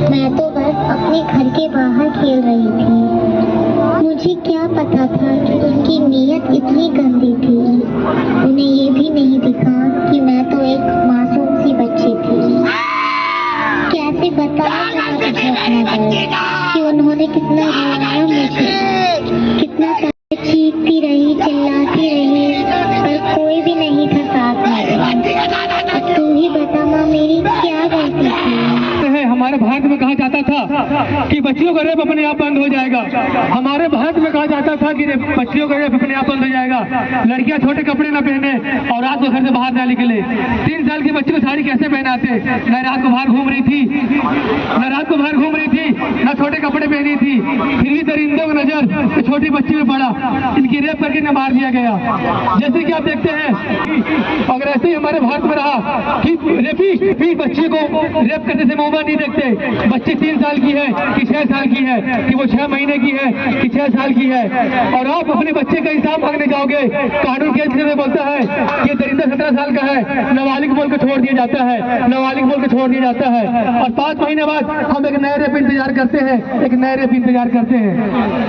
मैं तो बस अपने घर के बाहर खेल रही थी। मुझे क्या पता था कि उनकी नीयत इतनी गंदी थी। उन्हें ये भी नहीं दिखा कि मैं तो एक मासूम सी बच्ची थी। कैसे बताऊं मुझे अपना दर्द कि उन्होंने कितना रुलाया मुझे, कितना चीखती रही, चिल्लाती रही, पर कोई भी नहीं था साथ में। अब तू ही बता माँ, मेरी क्या गलती थी? हमारे भारत में कहा जाता था कि बच्चियों का रेप अपने आप बंद हो जाएगा। हमारे भारत में कहा जाता था कि बच्चियों का रेप अपने आप बंद हो जाएगा। लड़कियां छोटे कपड़े ना पहने और रात को घर से बाहर ना निकले। 3 साल की बच्ची को साड़ी कैसे पहनाते? न रात को बाहर घूम रही थी, न छोटे कपड़े पहनी थी, फिर भी दरिंदों की नजर छोटी बच्ची में पड़ा, इनकी रेप करके न मार दिया गया। जैसे कि आप देखते हैं, अगर ऐसे ही हमारे भारत में रहा कि रेपिस्ट भी बच्ची को रेप करने से मुंह नहीं देखते। बच्ची 3 साल की है कि 6 साल की है, कि वो 6 महीने की है कि 6 साल की है, और आप अपने बच्चे का हिसाब मांगने जाओगे, कानून के में बोलता है कि दरिंदा 17 साल का है, नाबालिग बोल के छोड़ दिया जाता है, नाबालिग बोल के छोड़ दिया जाता है। और 5 महीने बाद हम एक नए रेप इंतजार करते हैं,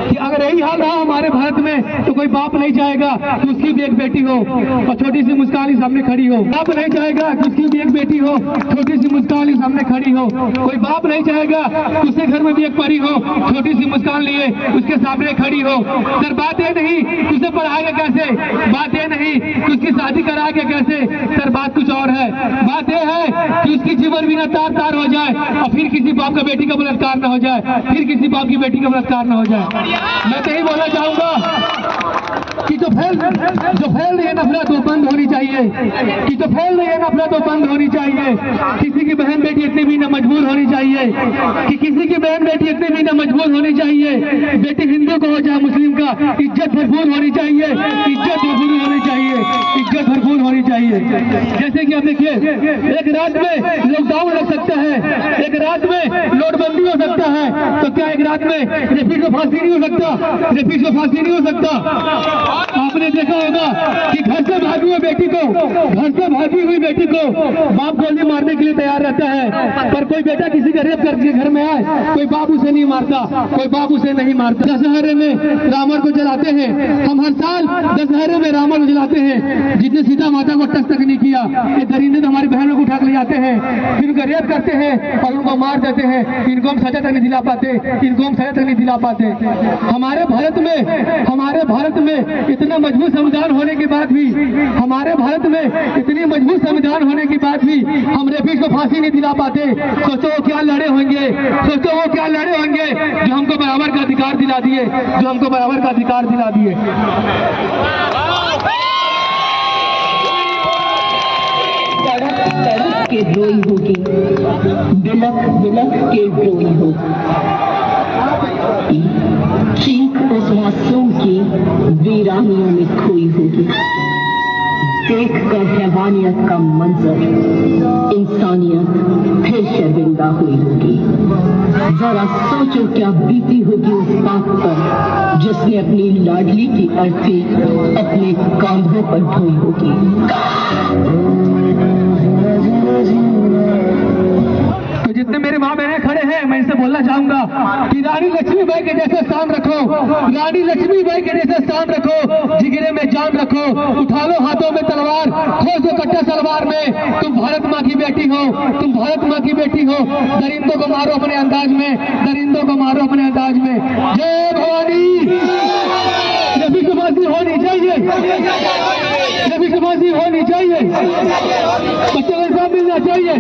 कि अगर यही हाल रहा हमारे भारत में तो कोई बाप नहीं चाहेगा कि उसकी भी एक बेटी हो और छोटी सी मुस्कान ही सामने खड़ी हो। बाप नहीं चाहेगा कि उसकी भी एक बेटी हो, छोटी सी मुस्कान ही सामने खड़ी हो। कोई बाप नहीं चाहेगा कि उसके घर में भी एक परी हो, छोटी सी मुस्कान लिए उसके सामने खड़ी हो। सर बात ये नहीं कि उसे पढ़ाएगा कैसे, बात ये नहीं कि उसकी शादी कराएगा कैसे, सर बात कुछ और है। बात यह है कि उसकी जीवन भी तार तार हो जाए और फिर किसी बाप का बेटी का बलात्कार न हो जाए, फिर किसी बाप की बेटी का बलात्कार न हो जाए। मैं तो यही बोलना चाहूंगा कि जो फैल रही है नफरत वो बंद होनी चाहिए, किसी की बहन बेटी इतनी भी न मजबूर होनी चाहिए, कि किसी की बहन बेटी इतनी भी न मजबूर होनी चाहिए। बेटी हिंदू को हो चाहे मुस्लिम का, इज्जत भरपूर होनी चाहिए, जैसे कि आप देखिए, एक रात में लॉकडाउन लग सकता है, एक रात में नोटबंदी हो सकता है, तो क्या एक रात में रेपिस्ट को फांसी नहीं हो सकता? आपने देखा होगा कि घर से भागी हुई बेटी को बाप गोली मारने के लिए तैयार रहता है, पर कोई बेटा किसी का रेप करके घर में आए, कोई बाप उसे नहीं मारता, दशहरे में रावण को जलाते हैं। हम हर साल दशहरे में रावण को जलाते हैं, जिसने सीता माता को टच तक नहीं किया। ये दरिंदे हमारी बहनों को उठा कर ले जाते हैं, फिर उनका रेप करते हैं और उनको मार देते हैं। इनको हम सजा तक नहीं दिला पाते, हमारे भारत में इतना मजबूत संविधान होने के बाद भी, हम रेपिस्ट को फांसी नहीं दिला पाते। सोचो वो क्या लड़े होंगे, जो हमको बराबर का अधिकार दिला दिए, तड़प के रोई होगी, बिलख के रोई होगी। चीख उस मासूम की वीरानियों में खोई होगी। देख कर हैवानियत का मंजर इंसानियत फिर शर्मिंदा हुई होगी। जरा सोचो क्या बीती होगी उस बात पर जिसने अपनी लाडली की अर्थी अपने कांधों पर ढोई होगी। तो जितने मेरे माँ बहनें खड़े हैं, मैं इनसे बोलना चाहूंगा कि रानी लक्ष्मीबाई के जैसे स्थान रखो, जिगरे में जान रखो, उठा लो हाथों में तलवार, खोज दो कट्टा सलवार में। तुम भारत माँ की बेटी हो, दरिंदों को मारो अपने अंदाज में, जय भवानी। रेपिस्ट को फांसी होनी चाहिए, बच्चों को इंसाफ मिलना चाहिए।